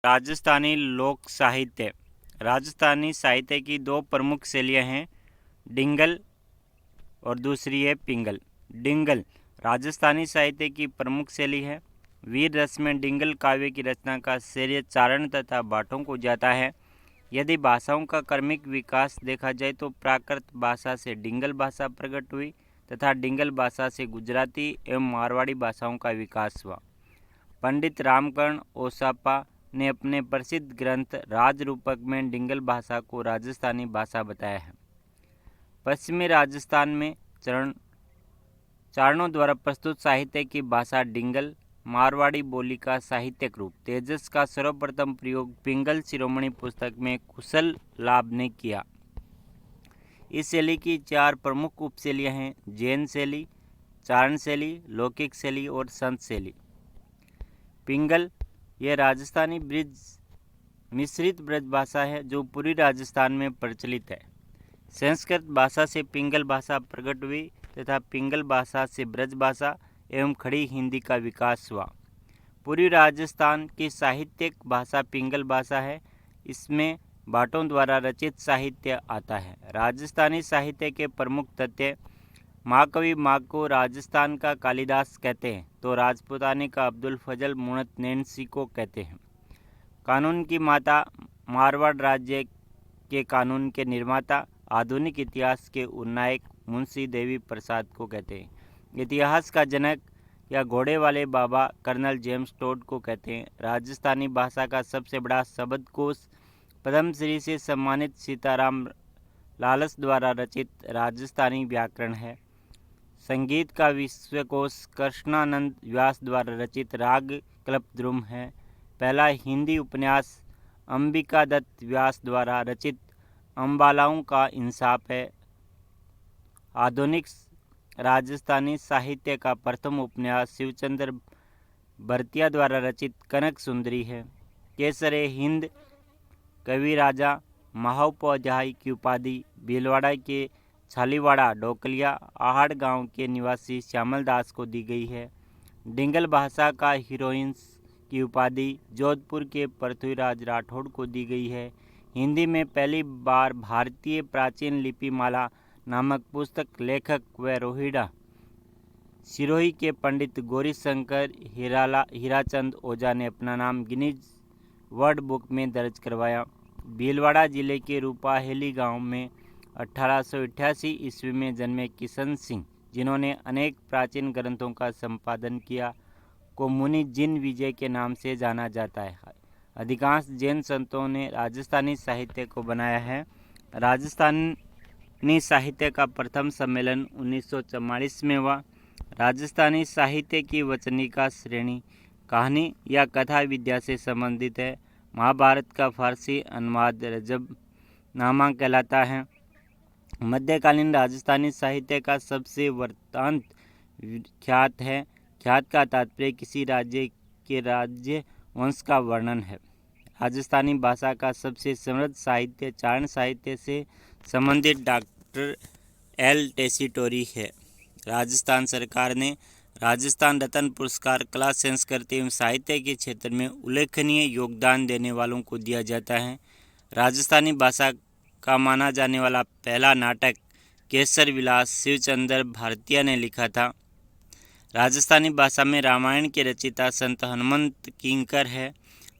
राजस्थानी लोक साहित्य। राजस्थानी साहित्य की दो प्रमुख शैलियाँ हैं, डिंगल और दूसरी है पिंगल। डिंगल राजस्थानी साहित्य की प्रमुख शैली है। वीर रस में डिंगल काव्य की रचना का श्रेय चारण तथा भाटों को जाता है। यदि भाषाओं का क्रमिक विकास देखा जाए तो प्राकृत भाषा से डिंगल भाषा प्रकट हुई तथा डिंगल भाषा से गुजराती एवं मारवाड़ी भाषाओं का विकास हुआ। पंडित रामकर्ण ओसापा ने अपने प्रसिद्ध ग्रंथ राजरूपक में डिंगल भाषा को राजस्थानी भाषा बताया है। पश्चिमी राजस्थान में चारणों द्वारा प्रस्तुत साहित्य की भाषा डिंगल, मारवाड़ी बोली का साहित्यिक रूप तेजस का सर्वप्रथम प्रयोग पिंगल शिरोमणि पुस्तक में कुशल लाभ ने किया। इस शैली की चार प्रमुख उपशैलियाँ हैं, जैन शैली, चारण शैली, लौकिक शैली और संत शैली। पिंगल यह राजस्थानी ब्रिज मिश्रित ब्रज भाषा है जो पूरी राजस्थान में प्रचलित है। संस्कृत भाषा से पिंगल भाषा प्रकट हुई तथा पिंगल भाषा से ब्रज भाषा एवं खड़ी हिंदी का विकास हुआ। पूरी राजस्थान की साहित्यिक भाषा पिंगल भाषा है। इसमें भाटों द्वारा रचित साहित्य आता है। राजस्थानी साहित्य के प्रमुख तथ्य, महाकवि माँ को राजस्थान का कालिदास कहते हैं तो राजपूतानी का अब्दुल फजल मुहम्मद नैनसी को कहते हैं। कानून की माता, मारवाड़ राज्य के कानून के निर्माता, आधुनिक इतिहास के उन्नायक मुंशी देवी प्रसाद को कहते हैं। इतिहास का जनक या घोड़े वाले बाबा कर्नल जेम्स टोड को कहते हैं। राजस्थानी भाषा का सबसे बड़ा शब्दकोश पद्मश्री से सम्मानित सीताराम लालस द्वारा रचित राजस्थानी व्याकरण है। संगीत का विश्वकोश कृष्णानंद व्यास द्वारा रचित राग कल्पद्रुम है। पहला हिंदी उपन्यास अंबिका दत्त व्यास द्वारा रचित अम्बालाओं का इंसाफ है। आधुनिक राजस्थानी साहित्य का प्रथम उपन्यास शिवचंद्र भरतिया द्वारा रचित कनक सुंदरी है। केसरे हिंद कवि राजा महोपाध्याय की उपाधि भीलवाड़ा के छालीवाड़ा डोकलिया आहड़ गांव के निवासी श्यामल दास को दी गई है। डिंगल भाषा का हीरोइंस की उपाधि जोधपुर के पृथ्वीराज राठौड़ को दी गई है। हिंदी में पहली बार भारतीय प्राचीन लिपिमाला नामक पुस्तक लेखक व रोहिड़ा सिरोही के पंडित गौरीशंकर हीराचंद ओझा ने अपना नाम गिनीज वर्ल्ड बुक में दर्ज करवाया। भीलवाड़ा जिले के रूपाहेली गांव में 1888 ईस्वी में जन्मे किशन सिंह, जिन्होंने अनेक प्राचीन ग्रंथों का संपादन किया, को मुनि जिन विजय के नाम से जाना जाता है। अधिकांश जैन संतों ने राजस्थानी साहित्य को बनाया है। राजस्थानी साहित्य का प्रथम सम्मेलन 1944 में हुआ। राजस्थानी साहित्य की वचनिका श्रेणी कहानी या कथा विद्या से संबंधित है। महाभारत का फारसी अनुवाद रजबनामा कहलाता है। मध्यकालीन राजस्थानी साहित्य का सबसे वृत्तांत ख्यात है। ख्यात का तात्पर्य किसी राज्य के राज्य वंश का वर्णन है। राजस्थानी भाषा का सबसे समृद्ध साहित्य चारण साहित्य से संबंधित डॉक्टर एल टेसीटोरी है। राजस्थान सरकार ने राजस्थान रत्न पुरस्कार कला संस्कृति एवं साहित्य के क्षेत्र में उल्लेखनीय योगदान देने वालों को दिया जाता है। राजस्थानी भाषा का माना जाने वाला पहला नाटक केसर विलास शिवचंद्र भारतिया ने लिखा था। राजस्थानी भाषा में रामायण के रचयिता संत हनुमंत किंकर है।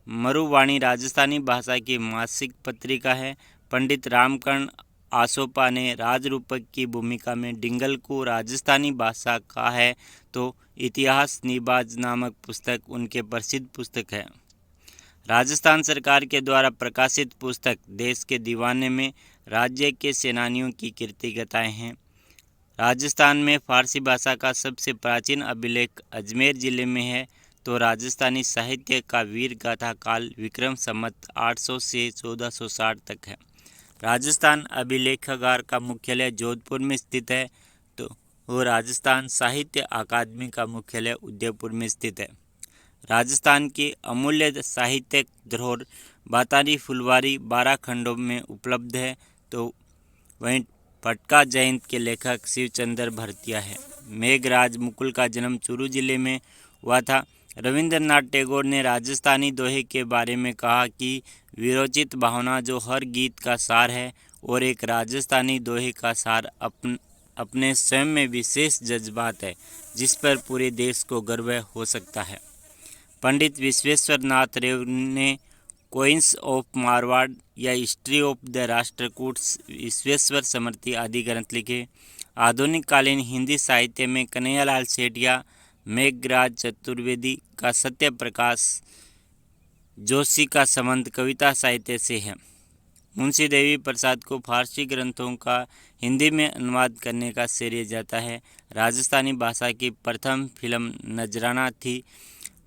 मरुवाणी राजस्थानी भाषा की मासिक पत्रिका है। पंडित रामकर्ण आसोपा ने राजरूपक की भूमिका में डिंगल को राजस्थानी भाषा का है तो इतिहास निबाज नामक पुस्तक उनके प्रसिद्ध पुस्तक है। राजस्थान सरकार के द्वारा प्रकाशित पुस्तक देश के दीवाने में राज्य के सेनानियों की कीर्ति गाथाएं हैं। राजस्थान में फारसी भाषा का सबसे प्राचीन अभिलेख अजमेर जिले में है तो राजस्थानी साहित्य का वीर गाथा काल विक्रम संवत 800 से 1460 तक है। राजस्थान अभिलेखागार का मुख्यालय जोधपुर में स्थित है तो वो राजस्थान साहित्य अकादमी का मुख्यालय उदयपुर में स्थित है। राजस्थान की अमूल्य साहित्यिक धरोहर बातारी फुलवारी 12 खंडों में उपलब्ध है तो वहीं पटका जयंत के लेखक शिवचंद्र भरतिया है। मेघराज मुकुल का जन्म चूरू जिले में हुआ था। रविंद्रनाथ टैगोर ने राजस्थानी दोहे के बारे में कहा कि विरोचित भावना जो हर गीत का सार है और एक राजस्थानी दोहे का सार अपने स्वयं में विशेष जज्बात है जिस पर पूरे देश को गर्व हो सकता है। पंडित विश्वेश्वर नाथ रेव ने क्वींस ऑफ मारवाड़ या history of the Rashtrakuta Vishweshwar Samriddhi आदि ग्रंथ लिखे। आधुनिक कालीन हिंदी साहित्य में कन्हैयालाल सेठिया, मेघराज चतुर्वेदी का सत्य प्रकाश जोशी का संबंध कविता साहित्य से है। मुंशी देवी प्रसाद को फारसी ग्रंथों का हिंदी में अनुवाद करने का श्रेय जाता है। राजस्थानी भाषा की प्रथम फिल्म नजराना थी।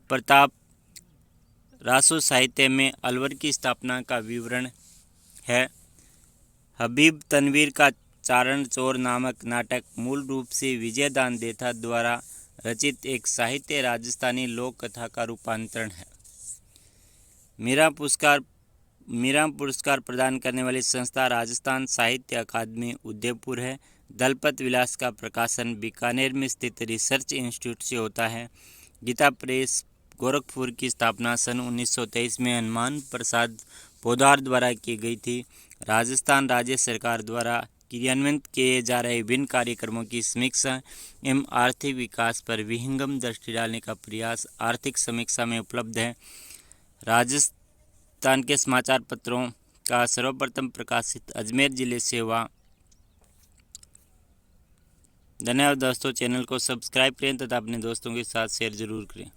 प्रताप रासो साहित्य में अलवर की स्थापना का विवरण है। हबीब तनवीर का चारण चोर नामक नाटक मूल रूप से विजयदान देथा द्वारा रचित एक साहित्य राजस्थानी लोक कथा का रूपांतरण है। मीरा पुरस्कार प्रदान करने वाली संस्था राजस्थान साहित्य अकादमी उदयपुर है। दलपत विलास का प्रकाशन बीकानेर में स्थित रिसर्च इंस्टीट्यूट से होता है। गीता प्रेस गोरखपुर की स्थापना सन 1923 में हनुमान प्रसाद पोद्दार द्वारा की गई थी। राजस्थान राज्य सरकार द्वारा क्रियान्वित किए जा रहे विभिन्न कार्यक्रमों की समीक्षा एवं आर्थिक विकास पर विहंगम दृष्टि डालने का प्रयास आर्थिक समीक्षा में उपलब्ध है। राजस्थान के समाचार पत्रों का सर्वप्रथम प्रकाशित अजमेर जिले से हुआ। धन्यवाद दोस्तों। चैनल को सब्सक्राइब करें तथा अपने दोस्तों के साथ शेयर जरूर करें।